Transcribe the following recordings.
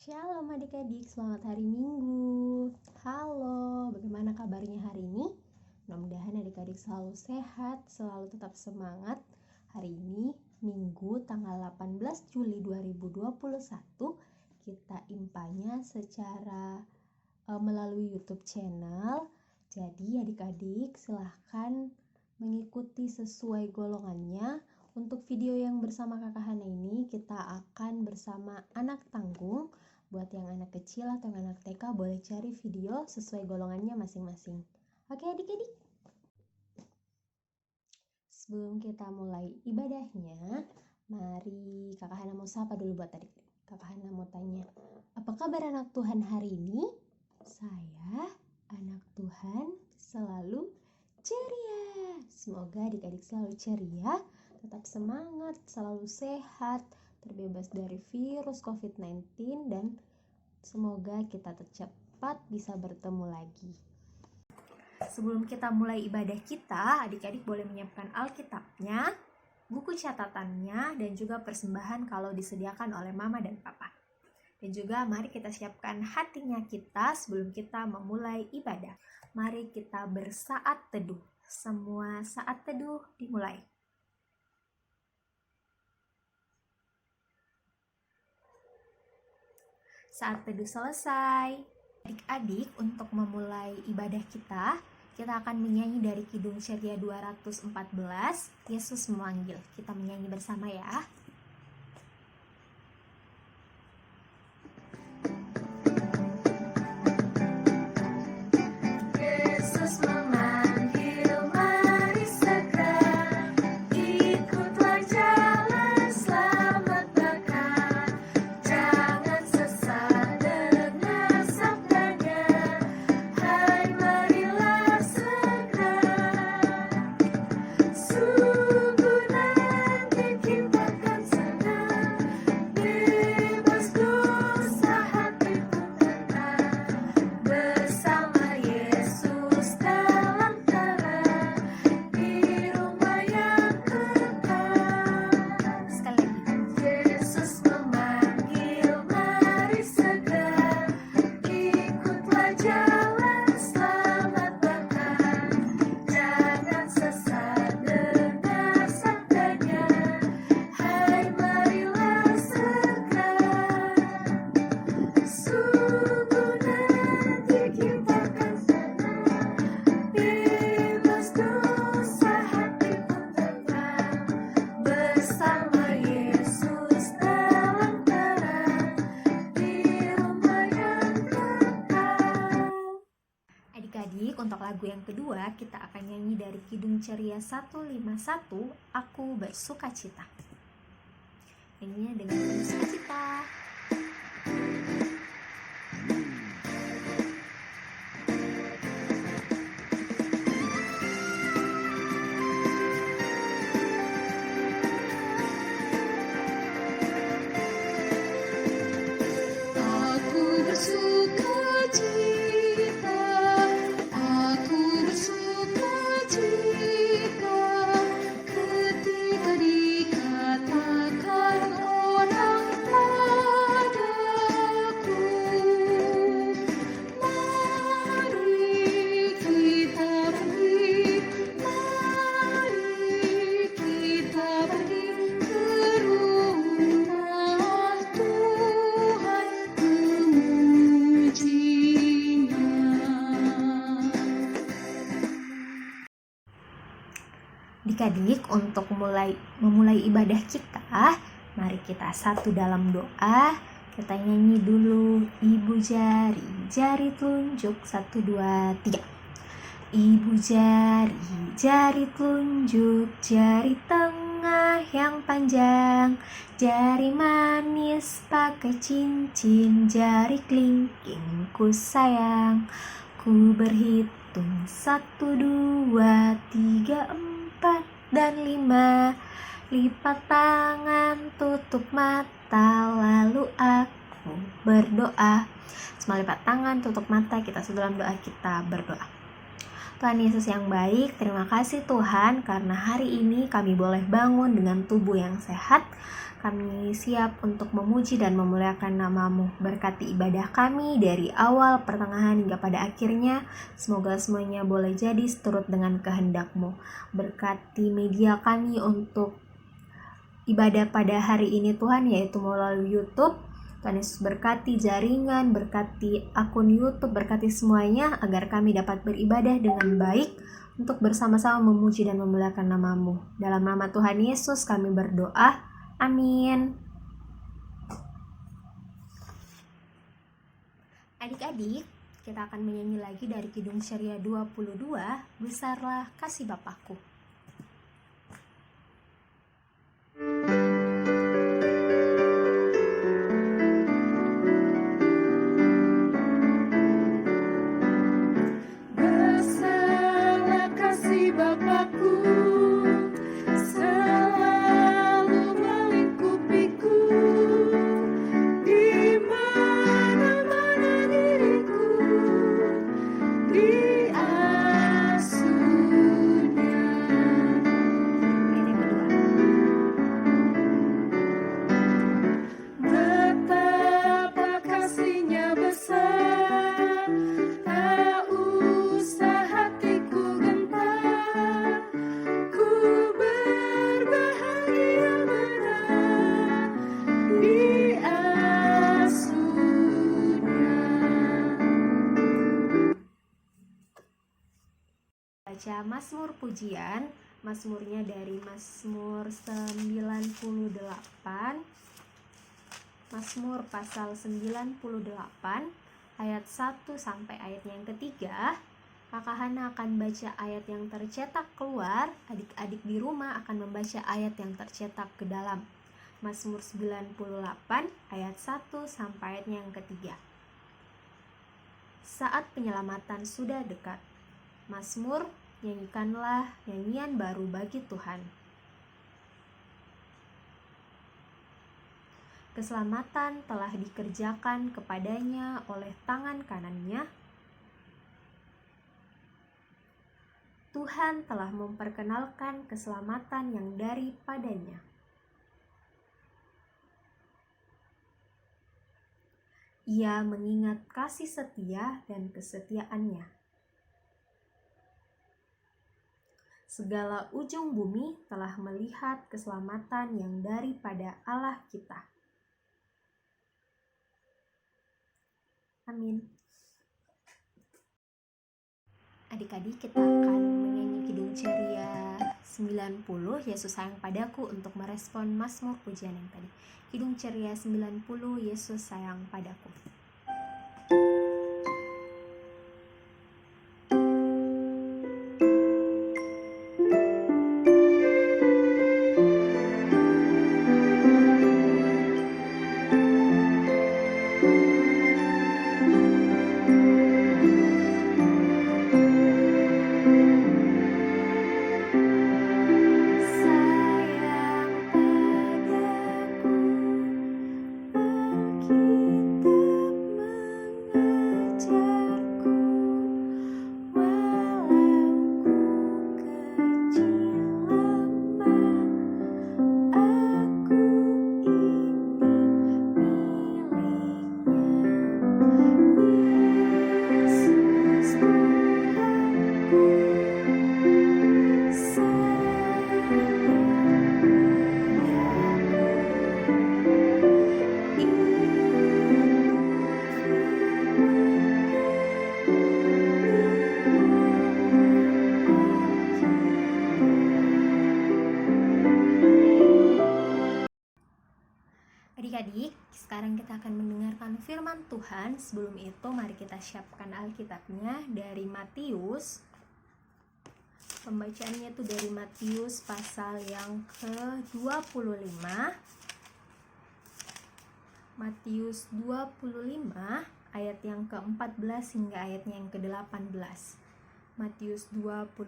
Shalom adik-adik, selamat hari Minggu. Halo, bagaimana kabarnya hari ini? Mudah-mudahan adik-adik selalu sehat, selalu tetap semangat. Hari ini Minggu tanggal 18 Juli 2021, kita impanya secara melalui YouTube channel. Jadi adik-adik silahkan mengikuti sesuai golongannya. Untuk video yang bersama Kakak Hana ini kita akan bersama anak tanggung. Buat yang anak kecil atau yang anak TK boleh cari video sesuai golongannya masing-masing. Oke adik-adik? Sebelum kita mulai ibadahnya, mari Kakak Hana mau sapa dulu buat adik-adik. Kakak Hana mau tanya, apa kabar anak Tuhan hari ini? Saya, anak Tuhan, selalu ceria. Semoga adik-adik selalu ceria, tetap semangat, selalu sehat, terbebas dari virus COVID-19, dan semoga kita cepat bisa bertemu lagi. Sebelum kita mulai ibadah kita, adik-adik boleh menyiapkan Alkitabnya, buku catatannya, dan juga persembahan kalau disediakan oleh Mama dan Papa. Dan juga mari kita siapkan hatinya kita sebelum kita memulai ibadah. Mari kita bersaat teduh. Semua saat teduh dimulai. Saat teduh selesai, adik-adik untuk memulai ibadah kita akan menyanyi dari Kidung Ceria 214, Yesus Memanggil. Kita menyanyi bersama ya. Untuk lagu yang kedua kita akan nyanyi dari Kidung Ceria 151, Aku Bersukacita. Nyanyinya dengan penuh sukacita. Adik-adik, untuk memulai ibadah kita, mari kita satu dalam doa. Kita nyanyi dulu Ibu jari, jari telunjuk, 1, 2, 3. Ibu jari, jari telunjuk, jari tengah yang panjang, jari manis pakai cincin, jari kelingking ku sayang. Ku berhitung 1, 2, 3, 4 dan 5. Lipat tangan, tutup mata, lalu aku berdoa. Semua lipat tangan, tutup mata, kita dalam doa kita berdoa. Tuhan Yesus yang baik, terima kasih Tuhan karena hari ini kami boleh bangun dengan tubuh yang sehat. Kami siap untuk memuji dan memuliakan nama-Mu. Berkati ibadah kami dari awal, pertengahan, hingga pada akhirnya. Semoga semuanya boleh jadi seturut dengan kehendak-Mu. Berkati media kami untuk ibadah pada hari ini Tuhan, yaitu melalui YouTube. Tuhan Yesus berkati jaringan, berkati akun YouTube, berkati semuanya agar kami dapat beribadah dengan baik untuk bersama-sama memuji dan memuliakan nama-Mu. Dalam nama Tuhan Yesus kami berdoa. Amin. Adik-adik, kita akan menyanyi lagi dari Kidung Ceria 22, Besarlah Kasih Bapakku. Baca Mazmur Pujian, Mazmurnya dari Mazmur 98, Mazmur pasal 98 ayat 1 sampai ayat yang ketiga. Kakak Hana akan baca ayat yang tercetak keluar, adik-adik di rumah akan membaca ayat yang tercetak ke dalam. Mazmur 98 ayat 1 sampai ayat yang ketiga. Saat penyelamatan sudah dekat. Mazmur, nyanyikanlah nyanyian baru bagi Tuhan. Keselamatan telah dikerjakan kepadanya oleh tangan kanannya. Tuhan telah memperkenalkan keselamatan yang daripadanya. Ia mengingat kasih setia dan kesetiaannya. Segala ujung bumi telah melihat keselamatan yang daripada Allah kita. Amin. Adik-adik, kita akan menyanyi Kidung Ceria 90, Yesus sayang padaku, untuk merespon Mazmur pujian yang tadi. Kidung Ceria 90, Yesus sayang padaku. Adik-adik, sekarang kita akan mendengarkan firman Tuhan. Sebelum itu, mari kita siapkan Alkitabnya dari Matius. Pembacaannya itu dari Matius pasal yang ke-25. Matius 25 ayat yang ke-14 hingga ayatnya yang ke-18. Matius 25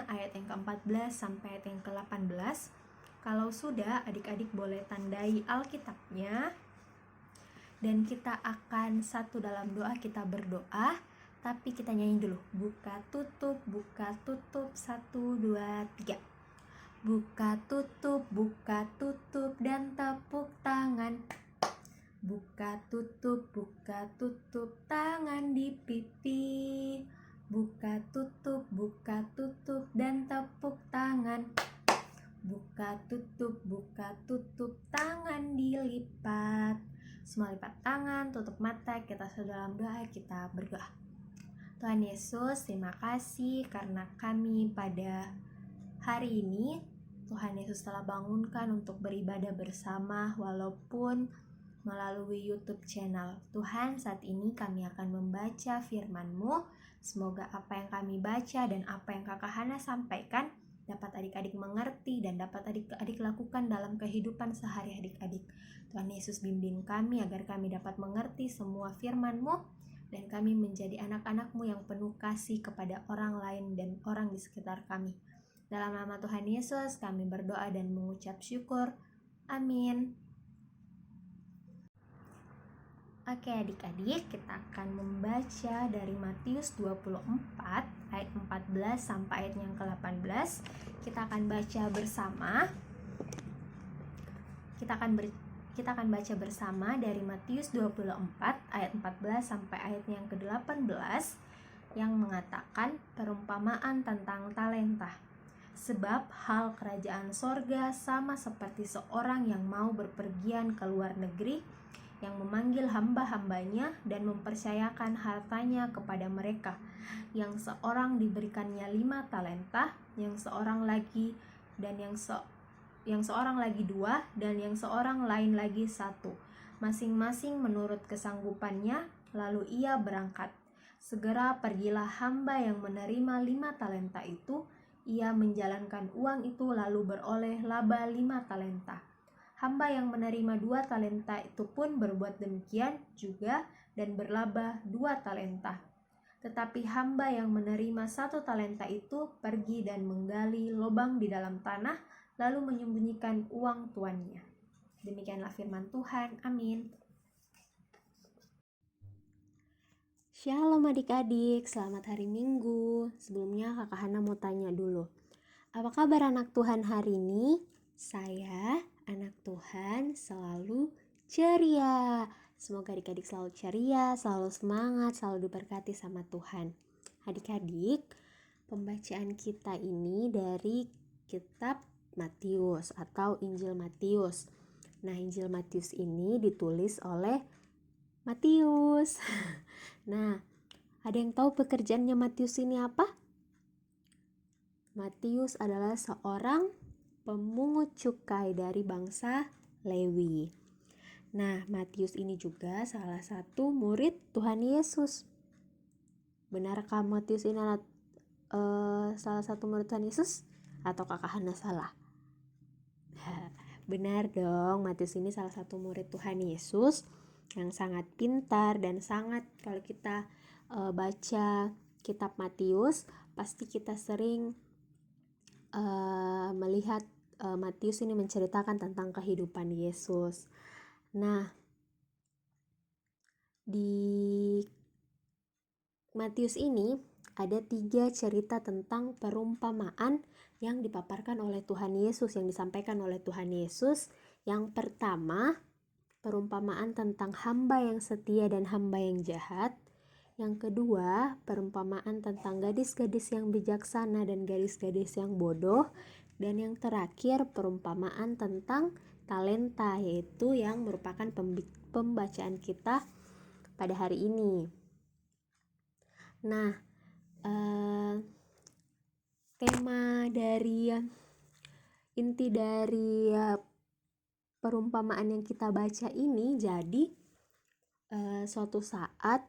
ayat yang ke-14 sampai ayat yang ke-18. Kalau sudah, adik-adik boleh tandai Alkitabnya. Dan kita akan satu dalam doa, kita berdoa. Tapi kita nyanyi dulu. Buka tutup, 1, 2, 3. Buka tutup dan tepuk tangan. Buka tutup tangan di pipi. Buka tutup dan tepuk tangan. Buka tutup tangan dilipat. Semua lipat tangan, tutup mata, kita dalam doa, kita berdoa. Tuhan Yesus, terima kasih karena kami pada hari ini Tuhan Yesus telah bangunkan untuk beribadah bersama walaupun melalui YouTube channel. Tuhan, saat ini kami akan membaca firman-Mu. Semoga apa yang kami baca dan apa yang Kakak Hana sampaikan dapat adik-adik mengerti dan dapat adik-adik lakukan dalam kehidupan sehari adik-adik. Tuhan Yesus bimbing kami agar kami dapat mengerti semua firman-Mu dan kami menjadi anak-anak-Mu yang penuh kasih kepada orang lain dan orang di sekitar kami. Dalam nama Tuhan Yesus kami berdoa dan mengucap syukur. Amin. Oke adik-adik, kita akan membaca dari Matius 24 ayat 14 sampai ayat yang ke-18. Kita akan baca bersama. Kita akan baca bersama dari Matius 24 ayat 14 sampai ayat yang ke-18 yang mengatakan perumpamaan tentang talenta. Sebab hal kerajaan sorga sama seperti seorang yang mau berpergian ke luar negeri, yang memanggil hamba-hambanya dan mempercayakan hartanya kepada mereka. Yang seorang diberikannya 5 talenta, yang seorang lagi 2, dan yang seorang lain lagi 1, masing-masing menurut kesanggupannya. Lalu ia berangkat. Segera pergilah hamba yang menerima 5 talenta itu. Ia menjalankan uang itu lalu beroleh laba 5 talenta. Hamba yang menerima 2 talenta itu pun berbuat demikian juga dan berlaba 2 talenta. Tetapi hamba yang menerima 1 talenta itu pergi dan menggali lubang di dalam tanah, lalu menyembunyikan uang tuannya. Demikianlah firman Tuhan. Amin. Shalom adik-adik, selamat hari Minggu. Sebelumnya Kakak Hana mau tanya dulu. Apa kabar anak Tuhan hari ini? Saya, anak Tuhan, selalu ceria. Semoga adik-adik selalu ceria, selalu semangat, selalu diberkati sama Tuhan. Adik-adik, pembacaan kita ini dari kitab Matius atau Injil Matius. Nah, Injil Matius ini ditulis oleh Matius. Nah, ada yang tahu pekerjaannya Matius ini apa? Matius adalah seorang pemungut cukai dari bangsa Lewi. Nah, Matius ini juga salah satu murid Tuhan Yesus. Benarkah Matius ini adalah salah satu murid Tuhan Yesus? Atau Kakak Hana salah? Benar dong, Matius ini salah satu murid Tuhan Yesus yang sangat pintar dan sangat, kalau kita baca kitab Matius, pasti kita sering melihat Matius ini menceritakan tentang kehidupan Yesus. Nah, di Matius ini ada 3 cerita tentang perumpamaan yang dipaparkan oleh Tuhan Yesus, yang disampaikan oleh Tuhan Yesus. Yang pertama, perumpamaan tentang hamba yang setia dan hamba yang jahat. Yang kedua, perumpamaan tentang gadis-gadis yang bijaksana dan gadis-gadis yang bodoh. Dan yang terakhir, perumpamaan tentang talenta, yaitu yang merupakan pembacaan kita pada hari ini. Nah, tema dari inti dari perumpamaan yang kita baca ini, jadi suatu saat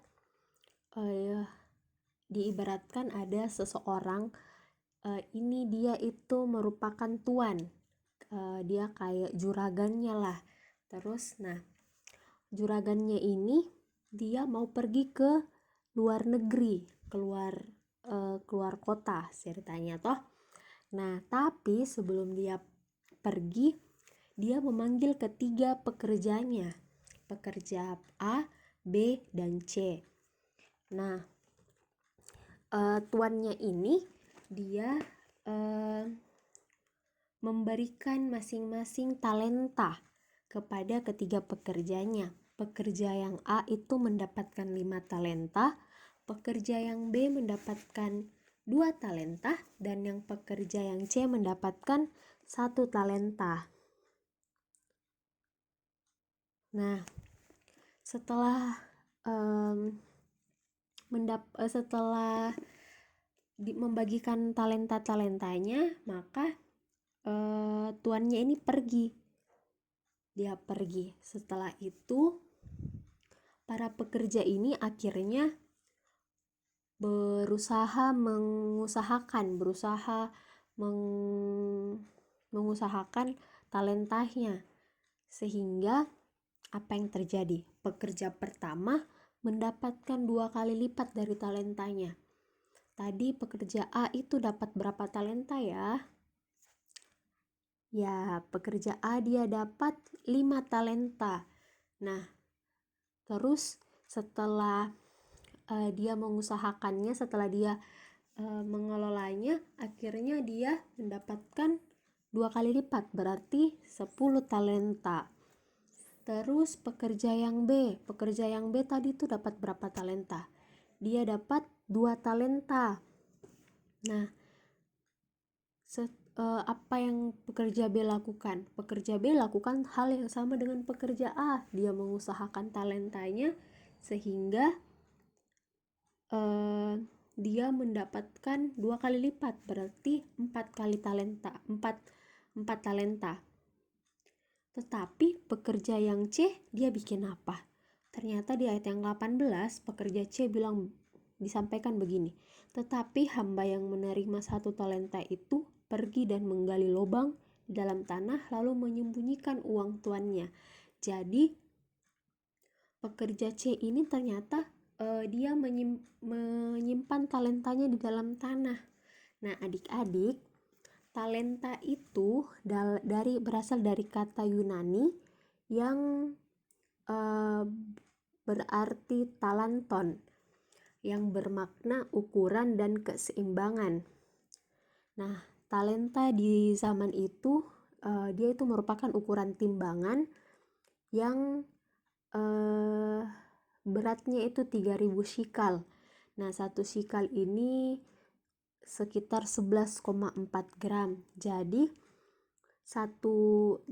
diibaratkan ada seseorang, ini dia itu merupakan tuan, dia kayak juragannya lah. Terus juragannya ini dia mau pergi ke luar negeri, keluar kota ceritanya toh. Nah, tapi sebelum dia pergi, dia memanggil ketiga pekerjanya, pekerja A, B, dan C. Nah, tuannya ini dia memberikan masing-masing talenta kepada ketiga pekerjanya. Pekerja yang A itu mendapatkan 5 talenta, pekerja yang B mendapatkan 2 talenta, dan yang pekerja yang C mendapatkan 1 talenta. Nah, setelah membagikan talenta-talentanya, maka tuannya ini pergi. Dia pergi. Setelah itu, para pekerja ini akhirnya berusaha mengusahakan talentanya. Sehingga apa yang terjadi? Pekerja pertama mendapatkan 2 kali lipat dari talentanya. Tadi pekerja A itu dapat berapa talenta ya? Ya, pekerja A dia dapat 5 talenta. Nah, terus setelah dia mengusahakannya, setelah dia mengelolanya, akhirnya dia mendapatkan 2 kali lipat, berarti 10 talenta. Terus pekerja yang B tadi tuh dapat berapa talenta? Dia dapat 2 talenta. Nah, apa yang pekerja B lakukan? Pekerja B lakukan hal yang sama dengan pekerja A. Dia mengusahakan talentanya sehingga dia mendapatkan 2 kali lipat, berarti 4 talenta. Tetapi pekerja yang C, dia bikin apa? Ternyata di ayat yang 18, pekerja C disampaikan begini. Tetapi hamba yang menerima 1 talenta itu pergi dan menggali lubang di dalam tanah lalu menyembunyikan uang tuannya. Jadi pekerja C ini ternyata dia menyimpan talentanya di dalam tanah. Nah, adik-adik, talenta itu berasal dari kata Yunani yang berarti talanton, yang bermakna ukuran dan keseimbangan. Nah, talenta di zaman itu dia itu merupakan ukuran timbangan yang beratnya itu 3000 shikal. Nah, 1 shikal ini sekitar 11,4 gram. Jadi satu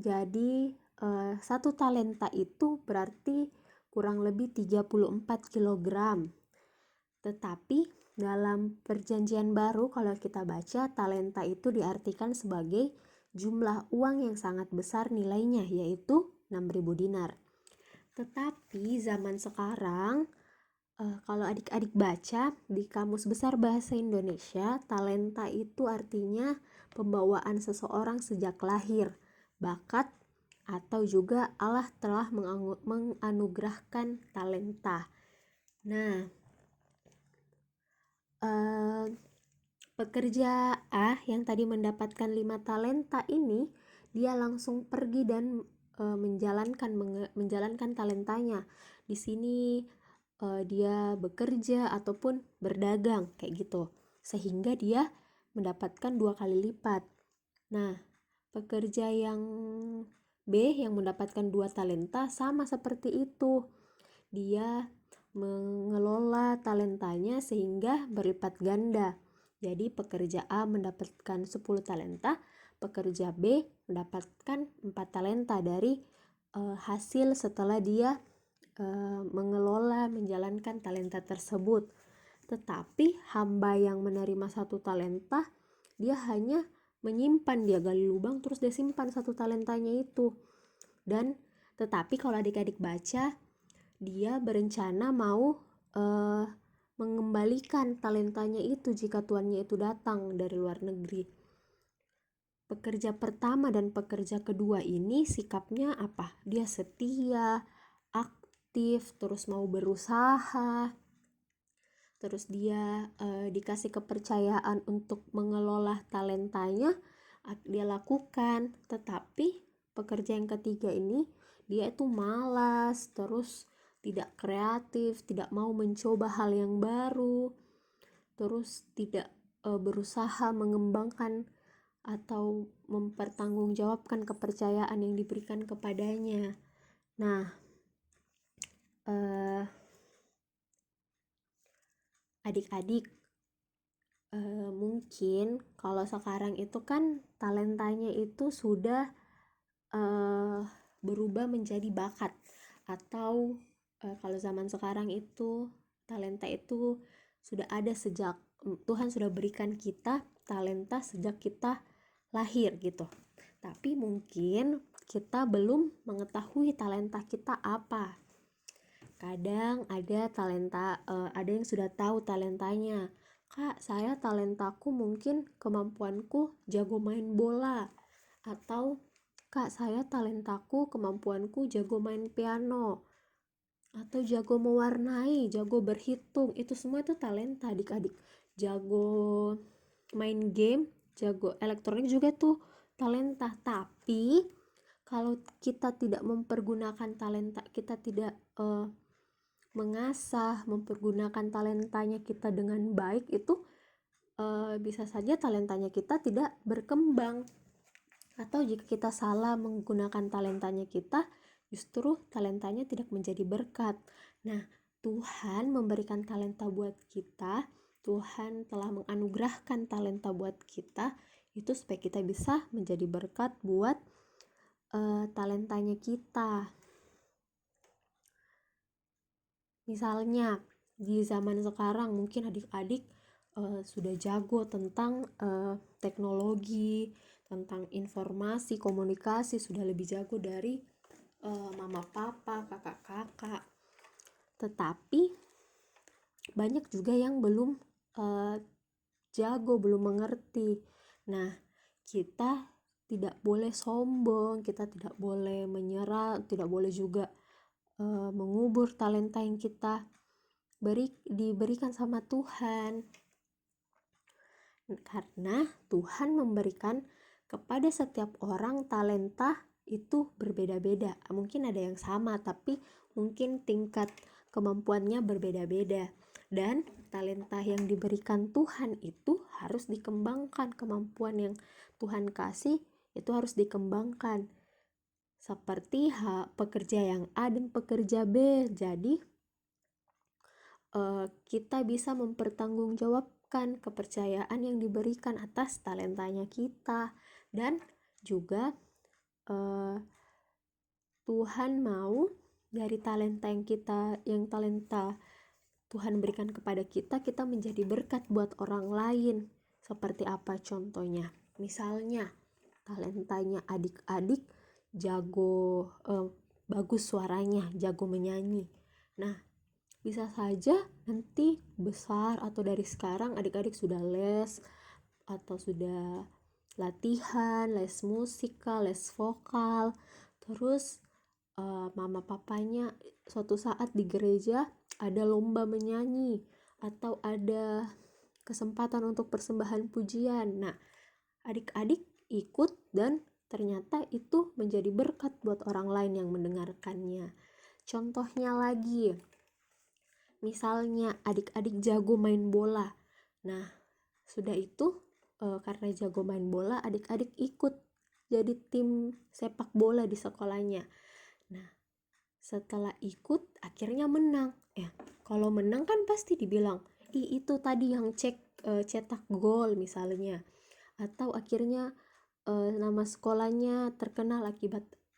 talenta itu berarti kurang lebih 34 kilogram. Tetapi dalam perjanjian baru kalau kita baca, talenta itu diartikan sebagai jumlah uang yang sangat besar nilainya, yaitu 6.000 dinar. Tetapi zaman sekarang, kalau adik-adik baca di Kamus Besar Bahasa Indonesia, talenta itu artinya pembawaan seseorang sejak lahir, bakat, atau juga Allah telah menganugerahkan talenta. Nah, pekerja A yang tadi mendapatkan 5 talenta ini, dia langsung pergi dan menjalankan talentanya. Di sini dia bekerja ataupun berdagang kayak gitu, sehingga dia mendapatkan 2 kali lipat. Nah, pekerja yang B yang mendapatkan 2 talenta sama seperti itu. Dia mengelola talentanya sehingga berlipat ganda. Jadi pekerja A mendapatkan 10 talenta, pekerja B mendapatkan 4 talenta dari hasil setelah dia menjalankan talenta tersebut. Tetapi hamba yang menerima 1 talenta, dia hanya menyimpan, dia gali lubang terus dia simpan 1 talentanya itu. Dan tetapi kalau adik-adik baca, dia berencana mau mengembalikan talentanya itu jika tuannya itu datang dari luar negeri. Pekerja pertama dan pekerja kedua ini sikapnya apa? Dia setia, aktif, terus mau berusaha, terus dia dikasih kepercayaan untuk mengelola talentanya, dia lakukan. Tetapi pekerja yang ketiga ini, dia itu malas, terus tidak kreatif, tidak mau mencoba hal yang baru, terus tidak berusaha mengembangkan atau mempertanggungjawabkan kepercayaan yang diberikan kepadanya. Nah, adik-adik, mungkin kalau sekarang itu kan talentanya itu sudah berubah menjadi bakat, atau kalau zaman sekarang itu talenta itu sudah ada sejak Tuhan sudah berikan kita talenta sejak kita lahir gitu. Tapi mungkin kita belum mengetahui talenta kita apa. Kadang ada talenta, ada yang sudah tahu talentanya. Kak, saya talentaku mungkin kemampuanku jago main bola. Atau Kak, saya talentaku kemampuanku jago main piano. Atau jago mewarnai, jago berhitung. Itu semua itu talenta adik-adik. Jago main game, jago elektronik juga tuh talenta. Tapi kalau kita tidak mempergunakan talenta, kita tidak mengasah, mempergunakan talentanya kita dengan baik, itu bisa saja talentanya kita tidak berkembang. Atau jika kita salah menggunakan talentanya kita, justru talentanya tidak menjadi berkat. Nah, Tuhan memberikan talenta buat kita, Tuhan telah menganugerahkan talenta buat kita, itu supaya kita bisa menjadi berkat buat talentanya kita. Misalnya di zaman sekarang mungkin adik-adik sudah jago tentang teknologi, tentang informasi, komunikasi, sudah lebih jago dari mama papa, kakak-kakak. Tetapi banyak juga yang belum jago, belum mengerti. Nah, kita tidak boleh sombong, kita tidak boleh menyerah, tidak boleh juga mengubur talenta yang kita diberikan sama Tuhan. Karena Tuhan memberikan kepada setiap orang talenta itu berbeda-beda. Mungkin ada yang sama, tapi mungkin tingkat kemampuannya berbeda-beda. Dan talenta yang diberikan Tuhan itu harus dikembangkan. Kemampuan yang Tuhan kasih itu harus dikembangkan. Seperti pekerja yang A dan pekerja B. Jadi kita bisa mempertanggungjawabkan kepercayaan yang diberikan atas talentanya kita. Dan juga Tuhan mau dari talenta yang talenta Tuhan berikan kepada kita, kita menjadi berkat buat orang lain. Seperti apa contohnya? Misalnya talentanya adik-adik jago, bagus suaranya, jago menyanyi. Nah, bisa saja nanti besar atau dari sekarang adik-adik sudah les atau sudah latihan, les musikal, les vokal. Terus mama papanya suatu saat di gereja ada lomba menyanyi atau ada kesempatan untuk persembahan pujian. Nah, adik-adik ikut dan ternyata itu menjadi berkat buat orang lain yang mendengarkannya. Contohnya lagi, misalnya adik-adik jago main bola. Nah, sudah itu karena jago main bola, adik-adik ikut jadi tim sepak bola di sekolahnya. Nah, setelah ikut akhirnya menang. Kalau menang kan pasti dibilang, itu tadi yang cetak gol misalnya. Atau akhirnya nama sekolahnya terkenal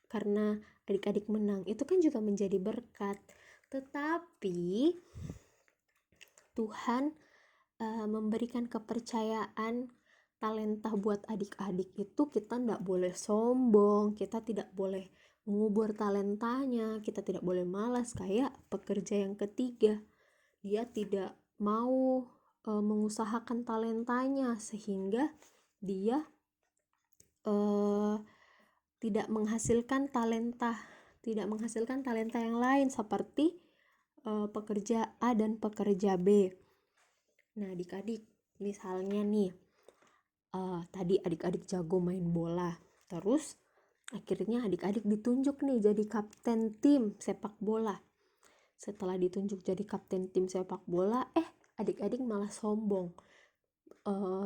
karena adik-adik menang. Itu kan juga menjadi berkat. Tetapi Tuhan memberikan kepercayaan talenta buat adik-adik itu, kita tidak boleh sombong, kita tidak boleh mengubur talentanya, kita tidak boleh malas kayak pekerja yang ketiga. Dia tidak mau mengusahakan talentanya sehingga dia tidak menghasilkan talenta yang lain seperti pekerja A dan pekerja B. Nah, adik-adik, misalnya nih tadi adik-adik jago main bola, terus akhirnya adik-adik ditunjuk nih jadi kapten tim sepak bola. Setelah ditunjuk jadi kapten tim sepak bola, adik-adik malah sombong.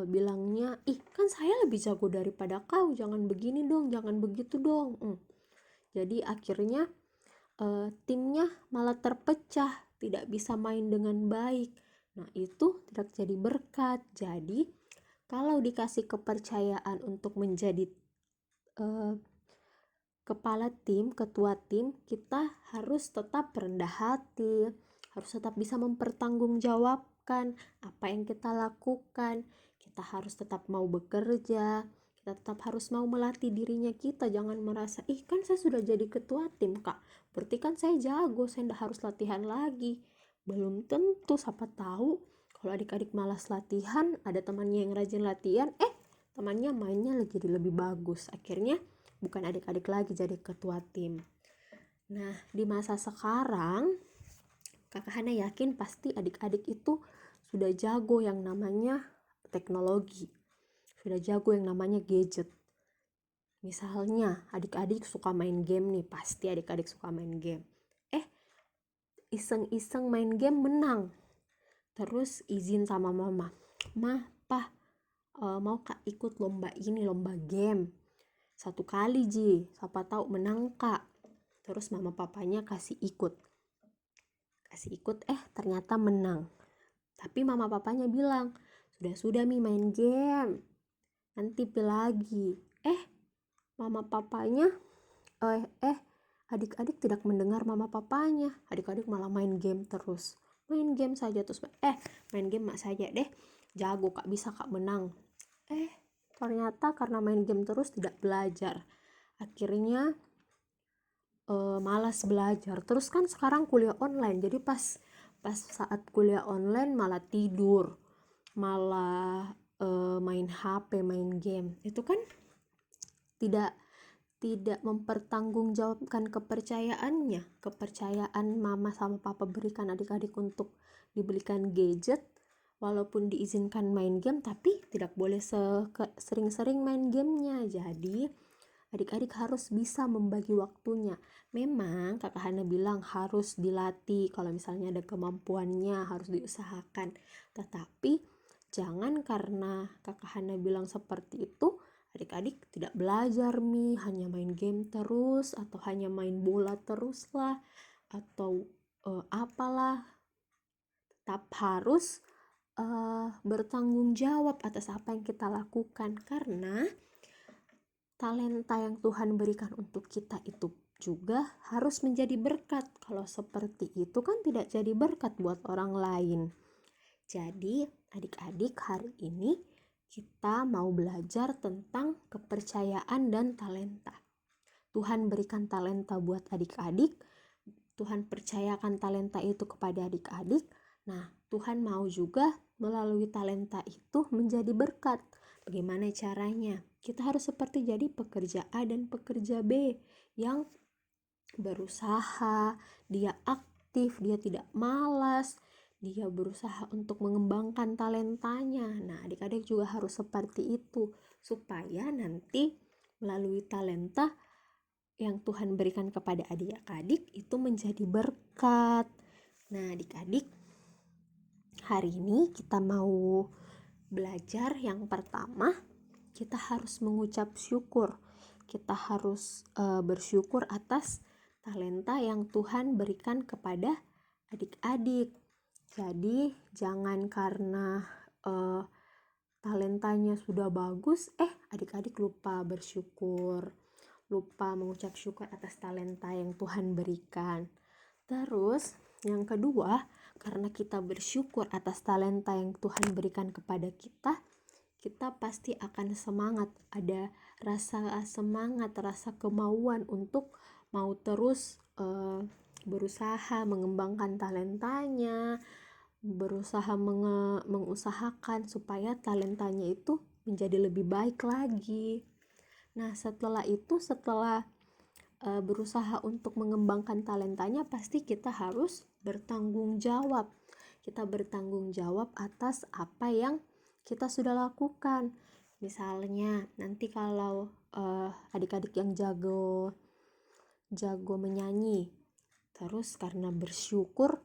bilangnya, ih kan saya lebih jago daripada kau, jangan begini dong, jangan begitu dong. Jadi akhirnya timnya malah terpecah, tidak bisa main dengan baik. Nah itu tidak jadi berkat. Jadi kalau dikasih kepercayaan untuk menjadi kepala tim, ketua tim, kita harus tetap rendah hati, harus tetap bisa mempertanggungjawabkan apa yang kita lakukan. Kita harus tetap mau bekerja, kita tetap harus mau melatih dirinya kita. Jangan merasa, ih kan saya sudah jadi ketua tim kak, berarti kan saya jago, saya tidak harus latihan lagi. Belum tentu, siapa tahu kalau adik-adik malas latihan, ada temannya yang rajin latihan, temannya mainnya jadi lebih bagus. Akhirnya bukan adik-adik lagi jadi ketua tim. Nah, di masa sekarang, Kakak Hana yakin pasti adik-adik itu sudah jago yang namanya teknologi. Sudah jago yang namanya gadget. Misalnya, adik-adik suka main game nih, pasti adik-adik suka main game. Iseng-iseng main game menang. Terus izin sama mama, "Ma, Pa, mau kak ikut lomba ini, lomba game. 1 kali Ji, siapa tahu menang kak." Terus mama papanya kasih ikut, ternyata menang. Tapi mama papanya bilang, sudah Mi main game, nanti pilih lagi. Mama papanya adik-adik tidak mendengar mama papanya. Adik-adik malah main game terus, main game saja. Terus main game mak saja deh, jago kak, bisa kak menang. Ternyata karena main game terus tidak belajar, akhirnya malas belajar. Terus kan sekarang kuliah online, jadi pas saat kuliah online malah tidur, malah main HP, main game. Itu kan tidak mempertanggungjawabkan kepercayaan mama sama papa berikan adik-adik untuk dibelikan gadget. Walaupun diizinkan main game, tapi tidak boleh sering-sering main gamenya. Jadi adik-adik harus bisa membagi waktunya. Memang kakak Hana bilang harus dilatih, kalau misalnya ada kemampuannya harus diusahakan. Tetapi jangan karena kakak Hana bilang seperti itu, adik-adik tidak belajar hanya main game terus, atau hanya main bola terus lah, atau apalah. Tetap harus bertanggung jawab atas apa yang kita lakukan, karena talenta yang Tuhan berikan untuk kita itu juga harus menjadi berkat. Kalau seperti itu kan tidak jadi berkat buat orang lain. Jadi adik-adik, hari ini kita mau belajar tentang kepercayaan dan talenta. Tuhan berikan talenta buat adik-adik, Tuhan percayakan talenta itu kepada adik-adik. Nah, Tuhan mau juga melalui talenta itu menjadi berkat. Bagaimana caranya? Kita harus seperti jadi pekerja A dan pekerja B yang berusaha, dia aktif, dia tidak malas, dia berusaha untuk mengembangkan talentanya. Nah, adik-adik juga harus seperti itu, supaya nanti melalui talenta yang Tuhan berikan kepada adik-adik itu menjadi berkat. Nah, adik-adik, hari ini kita mau belajar yang pertama, kita harus mengucap syukur. Kita harus bersyukur atas talenta yang Tuhan berikan kepada adik-adik. Jadi jangan karena talentanya sudah bagus, adik-adik lupa bersyukur, lupa mengucap syukur atas talenta yang Tuhan berikan. Terus yang kedua, karena kita bersyukur atas talenta yang Tuhan berikan kepada kita, kita pasti akan semangat, ada rasa semangat, rasa kemauan untuk mau terus berusaha mengembangkan talentanya, berusaha mengusahakan supaya talentanya itu menjadi lebih baik lagi. Nah, setelah berusaha untuk mengembangkan talentanya, pasti kita harus bertanggung jawab. Kita bertanggung jawab atas apa yang kita sudah lakukan. Misalnya nanti kalau adik-adik yang jago menyanyi, terus karena bersyukur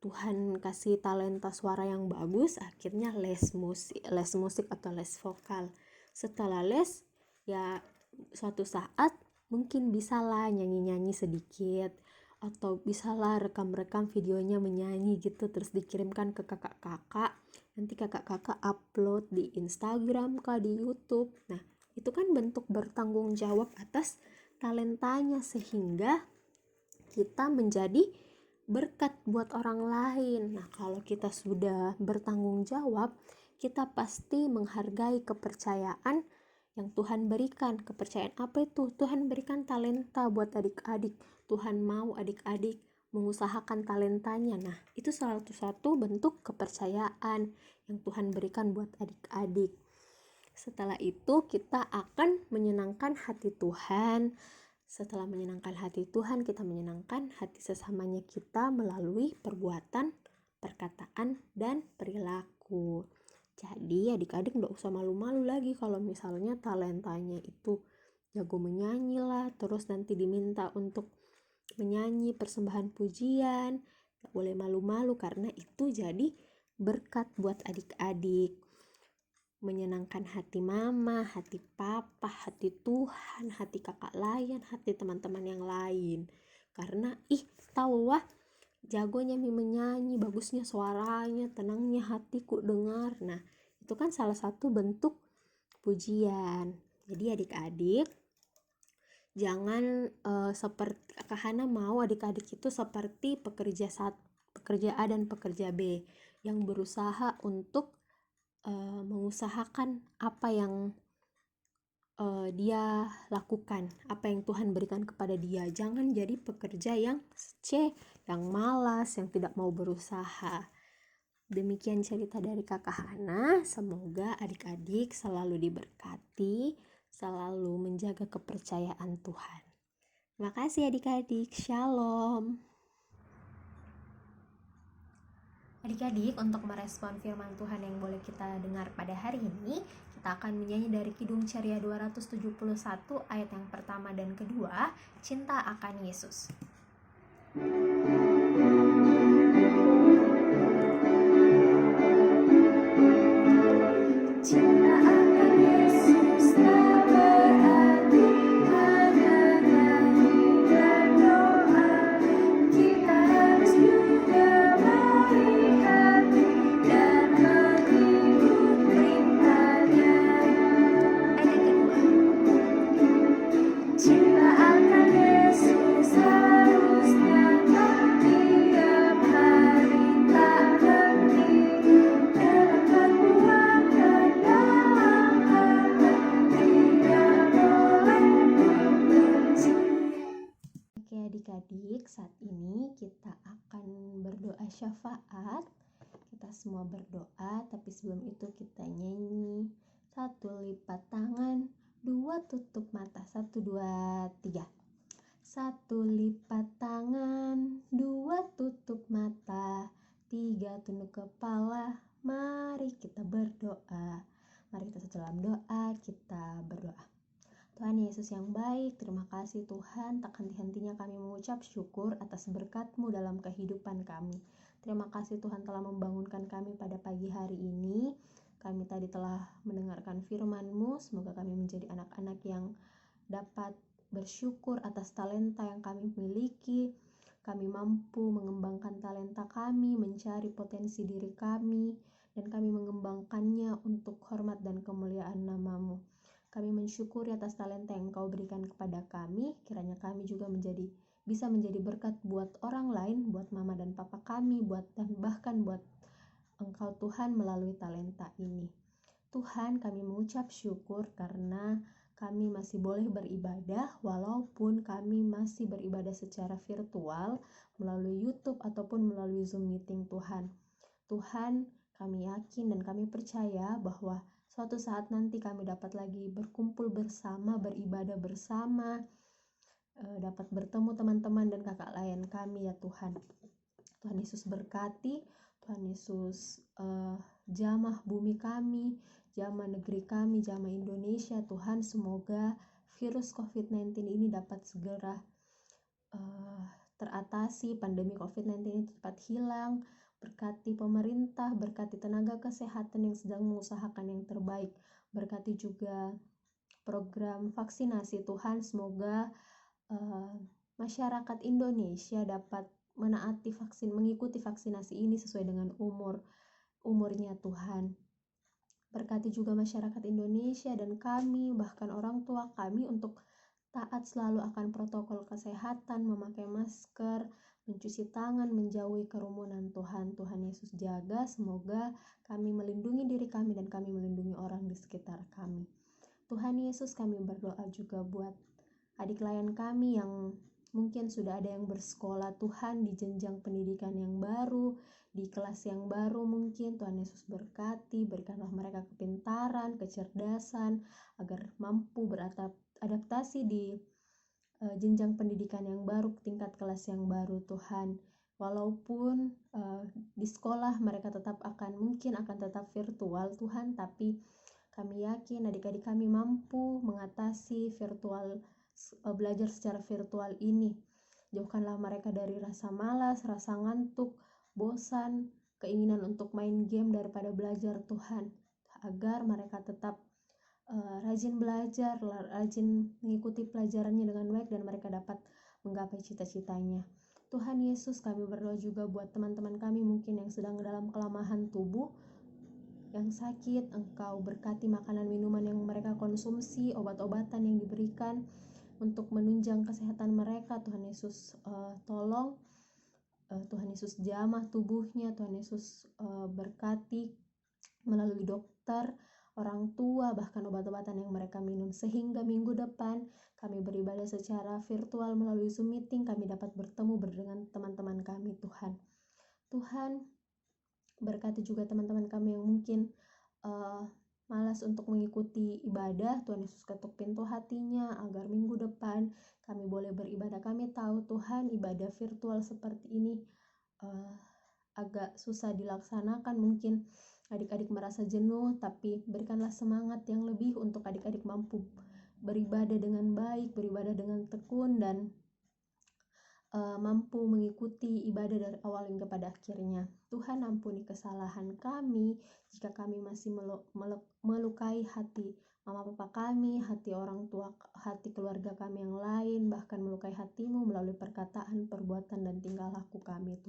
Tuhan kasih talenta suara yang bagus, akhirnya les musik atau les vokal. Setelah les, ya suatu saat mungkin bisalah nyanyi-nyanyi sedikit, atau bisalah rekam-rekam videonya menyanyi gitu, terus dikirimkan ke kakak-kakak. Nanti kakak-kakak upload di Instagram kah, di YouTube. Nah, itu kan bentuk bertanggung jawab atas talentanya, sehingga kita menjadi berkat buat orang lain. Nah, kalau kita sudah bertanggung jawab, kita pasti menghargai kepercayaan yang Tuhan berikan. Kepercayaan apa itu? Tuhan berikan talenta buat adik-adik. Tuhan mau adik-adik mengusahakan talentanya. Nah, itu salah satu bentuk kepercayaan yang Tuhan berikan buat adik-adik. Setelah itu kita akan menyenangkan hati Tuhan. Setelah menyenangkan hati Tuhan, kita menyenangkan hati sesamanya kita melalui perbuatan, perkataan, dan perilaku. Jadi adik-adik gak usah malu-malu lagi kalau misalnya talentanya itu jago menyanyi lah, terus nanti diminta untuk menyanyi persembahan pujian. Gak boleh malu-malu karena itu jadi berkat buat adik-adik. Menyenangkan hati mama, hati papa, hati Tuhan, hati kakak lain, hati teman-teman yang lain. Karena tahu wah, jagonya menyanyi, bagusnya suaranya, tenangnya hatiku dengar. Nah, itu kan salah satu bentuk pujian. Jadi adik-adik jangan seperti Kak Hana mau adik-adik itu seperti pekerja A dan pekerja B yang berusaha untuk mengusahakan apa yang dia lakukan, apa yang Tuhan berikan kepada dia. Jangan jadi pekerja yang yang malas, yang tidak mau berusaha. Demikian cerita dari Kakak Hana. Semoga adik-adik selalu diberkati, selalu menjaga kepercayaan Tuhan. Terima kasih adik-adik. Shalom. Adik-adik, untuk merespon firman Tuhan yang boleh kita dengar pada hari ini, kita akan menyanyi dari Kidung Ceria 271 ayat yang pertama dan kedua, Cinta akan Yesus. Cinta akan Yesus tak berarti hanya nyanyi dan doa. Kita harus juga baik hati dan mengikut perintahnya. Ayat yang kedua. Cinta akan Yesus harus nyata tiap hari, tak henti dalam perbuatan, dalam kata, tidak boleh membenci. Oke adik-adik, saat ini kita akan berdoa syafaat. Kita semua berdoa, tapi sebelum itu kita nyanyi. 1 lipat tangan, 2 tutup mata. 1, 2, 3. 1 lipat tangan, 2 tutup mata, 3 tunduk kepala. Mari kita berdoa. Mari kita dalam doa, kita berdoa. Tuhan Yesus yang baik, terima kasih Tuhan, tak henti-hentinya kami mengucap syukur atas berkat-Mu dalam kehidupan kami. Terima kasih Tuhan telah membangunkan kami pada pagi hari ini. Kami tadi telah mendengarkan firman-Mu, semoga kami menjadi anak-anak yang dapat bersyukur atas talenta yang kami miliki. Kami mampu mengembangkan talenta kami, mencari potensi diri kami, dan kami mengembangkannya untuk hormat dan kemuliaan nama-Mu. Kami mensyukuri atas talenta yang Engkau berikan kepada kami. Kiranya kami juga bisa menjadi berkat buat orang lain, buat mama dan papa kami, dan bahkan buat Engkau Tuhan melalui talenta ini. Tuhan, kami mengucap syukur karena kami masih boleh beribadah walaupun kami masih beribadah secara virtual melalui YouTube ataupun melalui Zoom meeting Tuhan. Tuhan, kami yakin dan kami percaya bahwa suatu saat nanti kami dapat lagi berkumpul bersama, beribadah bersama, dapat bertemu teman-teman dan kakak lain kami ya Tuhan. Tuhan Yesus berkati, Tuhan Yesus jamah bumi kami, jamah negeri kami, jamah Indonesia. Tuhan, semoga virus COVID-19 ini dapat segera teratasi, pandemi COVID-19 ini cepat hilang, Berkati pemerintah, berkati tenaga kesehatan yang sedang mengusahakan yang terbaik. Berkati juga program vaksinasi Tuhan, semoga masyarakat Indonesia dapat mengikuti vaksinasi ini sesuai dengan umurnya Tuhan. Berkati juga masyarakat Indonesia dan kami, bahkan orang tua kami untuk taat selalu akan protokol kesehatan, memakai masker, mencuci tangan, menjauhi kerumunan Tuhan. Tuhan Yesus jaga, semoga kami melindungi diri kami dan kami melindungi orang di sekitar kami. Tuhan Yesus, kami berdoa juga buat adik layan kami yang mungkin sudah ada yang bersekolah Tuhan di jenjang pendidikan yang baru, di kelas yang baru mungkin. Tuhan Yesus berkati, berikanlah mereka kepintaran, kecerdasan, agar mampu beradaptasi di jenjang pendidikan yang baru, tingkat kelas yang baru Tuhan. Walaupun di sekolah mereka mungkin akan tetap virtual Tuhan, tapi kami yakin adik-adik kami mampu mengatasi belajar secara virtual ini. Jauhkanlah mereka dari rasa malas, rasa ngantuk, bosan, keinginan untuk main game daripada belajar Tuhan, agar mereka tetap rajin belajar, rajin mengikuti pelajarannya dengan baik dan mereka dapat menggapai cita-citanya. Tuhan Yesus, kami berdoa juga buat teman-teman kami mungkin yang sedang dalam kelemahan tubuh, yang sakit. Engkau berkati makanan minuman yang mereka konsumsi, obat-obatan yang diberikan untuk menunjang kesehatan mereka. Tuhan Yesus tolong, Tuhan Yesus jamah tubuhnya. Tuhan Yesus berkati melalui dokter, orang tua, bahkan obat-obatan yang mereka minum, sehingga minggu depan kami beribadah secara virtual melalui Zoom meeting, kami dapat bertemu dengan teman-teman kami. Tuhan berkati juga teman-teman kami yang mungkin malas untuk mengikuti ibadah. Tuhan Yesus ketuk pintu hatinya agar minggu depan kami boleh beribadah. Kami tahu Tuhan, ibadah virtual seperti ini agak susah dilaksanakan. Mungkin adik-adik merasa jenuh, tapi berikanlah semangat yang lebih untuk adik-adik mampu beribadah dengan baik, beribadah dengan tekun, dan mampu mengikuti ibadah dari awal hingga pada akhirnya. Tuhan, ampuni kesalahan kami jika kami masih melukai hati mama papa kami, hati orang tua, hati keluarga kami yang lain, bahkan melukai hatimu melalui perkataan, perbuatan, dan tingkah laku kami.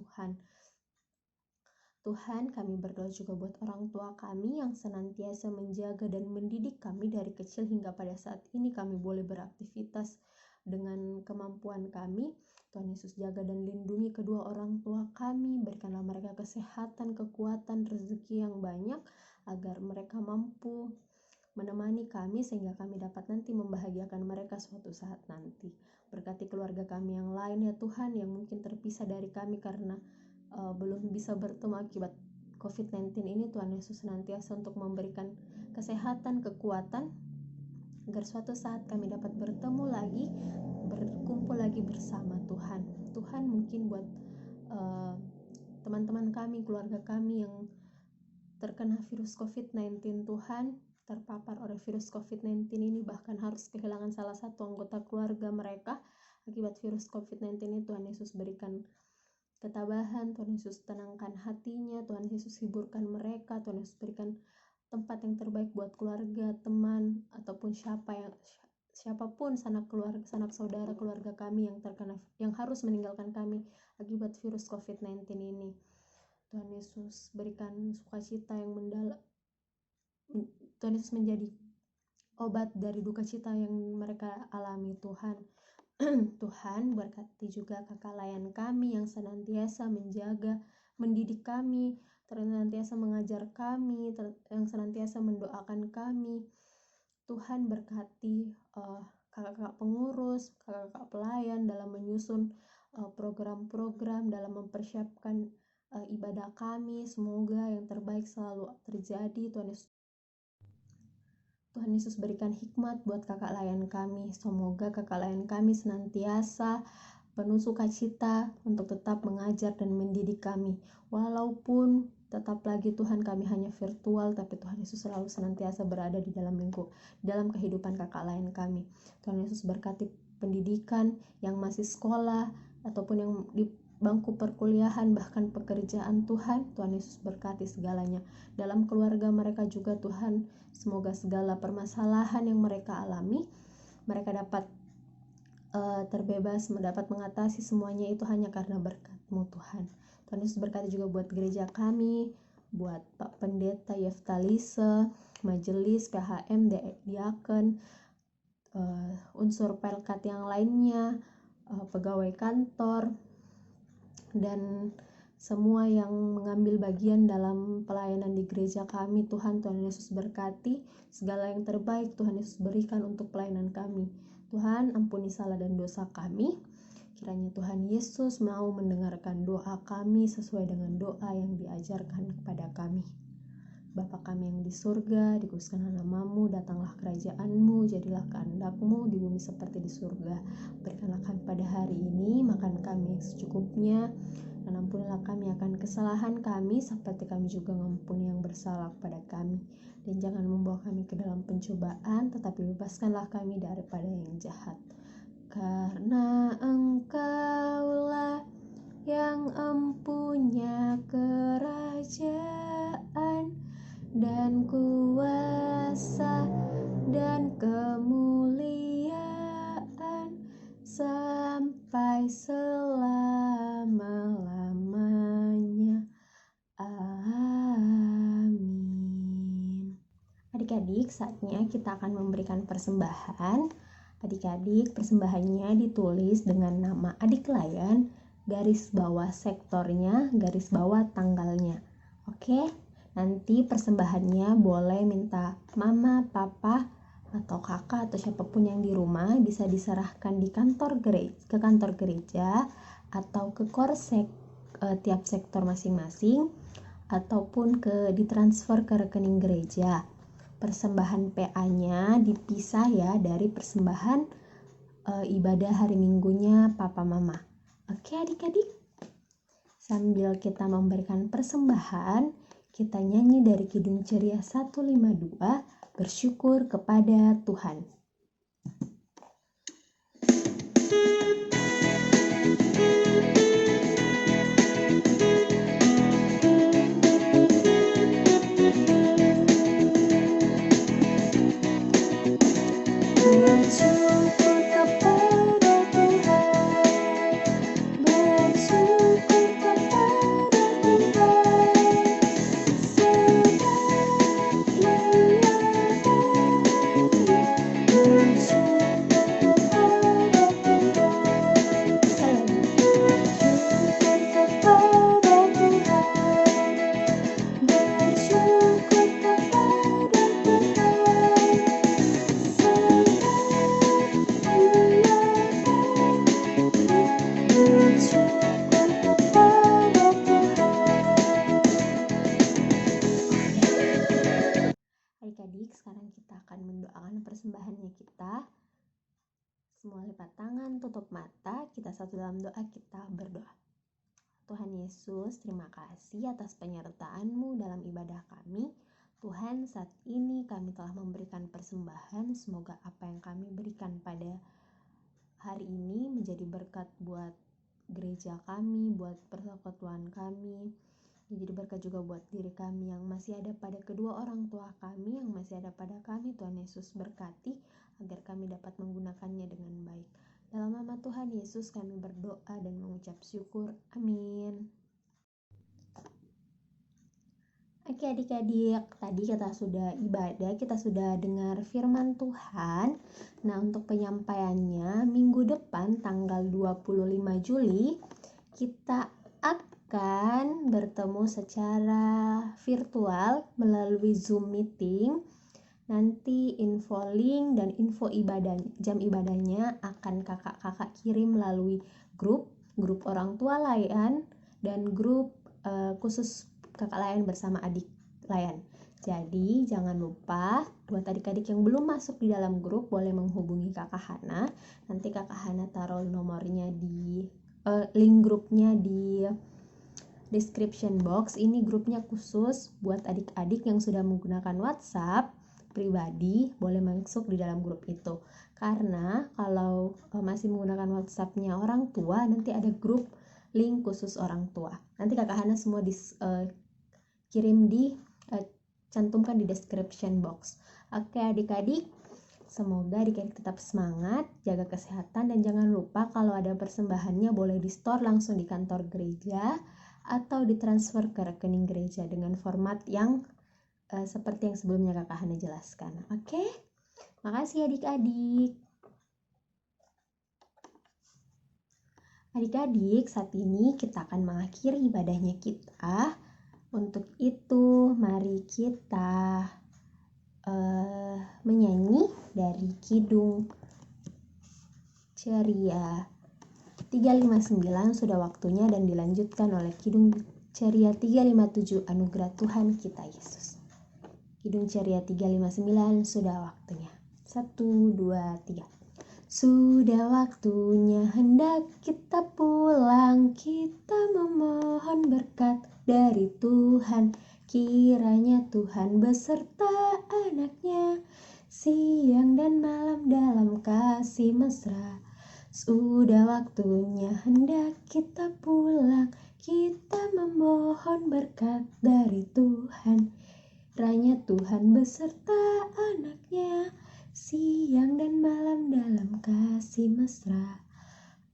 Tuhan, kami berdoa juga buat orang tua kami yang senantiasa menjaga dan mendidik kami dari kecil hingga pada saat ini kami boleh beraktivitas dengan kemampuan kami. Tuhan Yesus jaga dan lindungi kedua orang tua kami, berikanlah mereka kesehatan, kekuatan, rezeki yang banyak, agar mereka mampu menemani kami sehingga kami dapat nanti membahagiakan mereka suatu saat nanti. Berkati keluarga kami yang lain ya Tuhan, yang mungkin terpisah dari kami karena belum bisa bertemu akibat COVID-19 ini. Tuhan Yesus senantiasa untuk memberikan kesehatan, kekuatan, agar suatu saat kami dapat bertemu lagi, berkumpul lagi bersama Tuhan. Tuhan, mungkin buat teman-teman kami, keluarga kami yang terkena virus COVID-19 Tuhan, terpapar oleh virus COVID-19 ini, bahkan harus kehilangan salah satu anggota keluarga mereka akibat virus COVID-19 ini. Tuhan Yesus berikan ketabahan, Tuhan Yesus tenangkan hatinya, Tuhan Yesus hiburkan mereka, Tuhan Yesus berikan tempat yang terbaik buat keluarga, teman, ataupun siapapun sanak saudara keluarga kami yang harus meninggalkan kami akibat virus COVID-19 ini. Tuhan Yesus berikan sukacita yang mendalam. Tuhan Yesus menjadi obat dari duka cita yang mereka alami Tuhan. Tuhan, berkati juga kakak layan kami yang senantiasa menjaga, mendidik kami, senantiasa mengajar kami, yang senantiasa mendoakan kami. Tuhan, berkati kakak-kakak pengurus, kakak-kakak pelayan dalam menyusun program-program, dalam mempersiapkan ibadah kami. Semoga yang terbaik selalu terjadi. Tuhan Yesus berikan hikmat buat kakak layan kami. Semoga kakak layan kami senantiasa penuh sukacita untuk tetap mengajar dan mendidik kami. Walaupun tetap lagi Tuhan kami hanya virtual, tapi Tuhan Yesus selalu senantiasa berada di dalam kehidupan kakak layan kami. Tuhan Yesus berkati pendidikan yang masih sekolah ataupun yang bangku perkuliahan, bahkan pekerjaan Tuhan Yesus berkati segalanya. Dalam keluarga mereka juga Tuhan, semoga segala permasalahan yang mereka alami, mereka dapat terbebas, dapat mengatasi semuanya itu hanya karena berkat-Mu Tuhan. Tuhan Yesus berkati juga buat gereja kami, buat Pak Pendeta Yeftalise, majelis, PHM, diaken, unsur pelkat yang lainnya, pegawai kantor, dan semua yang mengambil bagian dalam pelayanan di gereja kami. Tuhan Yesus berkati, segala yang terbaik Tuhan Yesus berikan untuk pelayanan kami. Tuhan, ampuni salah dan dosa kami. Kiranya Tuhan Yesus mau mendengarkan doa kami sesuai dengan doa yang diajarkan kepada kami. Bapa kami yang di surga, dikuduskanlah namamu, datanglah kerajaan-Mu, jadilah kehendak-Mu di bumi seperti di surga. Berikanlah kami pada hari ini makan kami secukupnya, dan ampunilah kami akan kesalahan kami, seperti kami juga mengampuni yang bersalah kepada kami. Dan jangan membawa kami ke dalam pencobaan, tetapi bebaskanlah kami daripada yang jahat. Karena Engkaulah yang empunya kerajaan dan kuasa dan kemuliaan sampai selama-lamanya. Amin. Adik-adik, saatnya kita akan memberikan persembahan. Adik-adik, persembahannya ditulis dengan nama adik layan, garis bawah sektornya, garis bawah tanggalnya. Oke, nanti persembahannya boleh minta mama, papa, atau kakak atau siapapun yang di rumah, bisa diserahkan di kantor gereja, ke kantor gereja atau ke korsek tiap sektor masing-masing, ataupun ditransfer ke rekening gereja. Persembahan PA-nya dipisah ya dari persembahan ibadah hari Minggunya papa mama. Oke adik-adik, sambil kita memberikan persembahan, kita nyanyi dari Kidung Ceria 152, bersyukur kepada Tuhan. Adik-adik, sekarang kita akan mendoakan persembahannya kita. Semua lipat tangan, tutup mata, kita satu dalam doa, kita berdoa. Tuhan Yesus, terima kasih atas penyertaan-Mu dalam ibadah kami. Tuhan, saat ini kami telah memberikan persembahan, semoga apa yang kami berikan pada hari ini menjadi berkat buat gereja kami, buat persekutuan kami, menjadi berkat juga buat diri kami yang masih ada pada kedua orang tua kami, yang masih ada pada kami. Tuhan Yesus berkati agar kami dapat menggunakannya dengan baik. Dalam nama Tuhan Yesus kami berdoa dan mengucap syukur. Amin. Oke adik-adik, tadi kita sudah ibadah, kita sudah dengar firman Tuhan. Nah, untuk penyampaiannya minggu depan tanggal 25 Juli kita akan bertemu secara virtual melalui Zoom meeting. Nanti info link dan info ibadah, jam ibadahnya akan kakak-kakak kirim melalui grup orang tua layan dan grup khusus kakak layan bersama adik layan. Jadi jangan lupa buat adik-adik yang belum masuk di dalam grup boleh menghubungi kakak Hana. Nanti kakak Hana taruh nomornya di link grupnya di description box. Ini grupnya khusus buat adik-adik yang sudah menggunakan WhatsApp pribadi, boleh masuk di dalam grup itu. Karena kalau masih menggunakan WhatsApp-nya orang tua, nanti ada grup link khusus orang tua. Nanti Kakak Hana semua kirim cantumkan di description box. Oke adik-adik, semoga adik-adik tetap semangat, jaga kesehatan, dan jangan lupa kalau ada persembahannya boleh di store langsung di kantor gereja atau ditransfer ke rekening gereja dengan format yang seperti yang sebelumnya Kakak Hana jelaskan. Oke? Makasih adik-adik. Adik-adik, saat ini kita akan mengakhiri ibadahnya kita. Untuk itu, mari kita menyanyi dari Kidung Ceria 359 sudah waktunya, dan dilanjutkan oleh Kidung Ceria 357 Anugerah Tuhan Kita Yesus. Kidung Ceria 359 sudah waktunya. 1, 2, 3. Sudah waktunya hendak kita pulang, kita memohon berkat dari Tuhan. Kiranya Tuhan beserta anaknya, siang dan malam dalam kasih mesra. Sudah waktunya hendak kita pulang, kita memohon berkat dari Tuhan. Kiranya Tuhan beserta anaknya, siang dan malam dalam kasih mesra.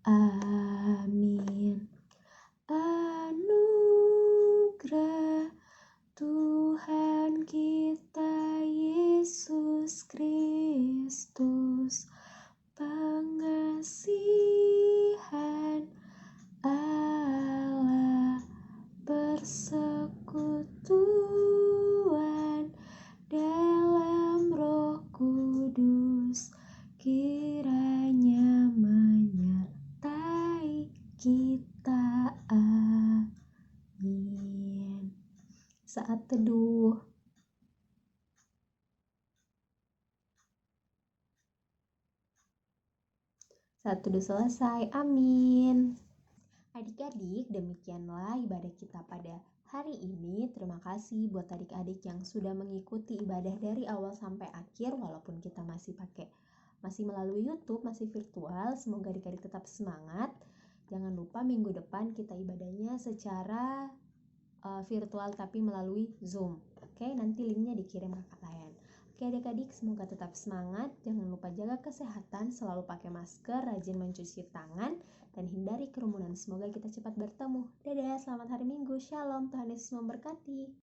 Amin. Anugerah Tuhan kita Yesus Kristus, pengasihan Allah, persekutuan dalam Roh Kudus, kiranya menyertai kita. Amin. Saat teduh. Saat teduh selesai. Amin. Adik-adik, demikianlah ibadah kita pada hari ini. Terima kasih buat adik-adik yang sudah mengikuti ibadah dari awal sampai akhir, walaupun kita masih melalui YouTube, masih virtual. Semoga adik-adik tetap semangat. Jangan lupa minggu depan kita ibadahnya secara virtual tapi melalui Zoom. Oke, nanti linknya dikirim ke kalian. Oke adik-adik, semoga tetap semangat. Jangan lupa jaga kesehatan, selalu pakai masker, rajin mencuci tangan, dan hindari kerumunan. Semoga kita cepat bertemu. Dadah, selamat hari Minggu. Shalom, Tuhan Yesus memberkati.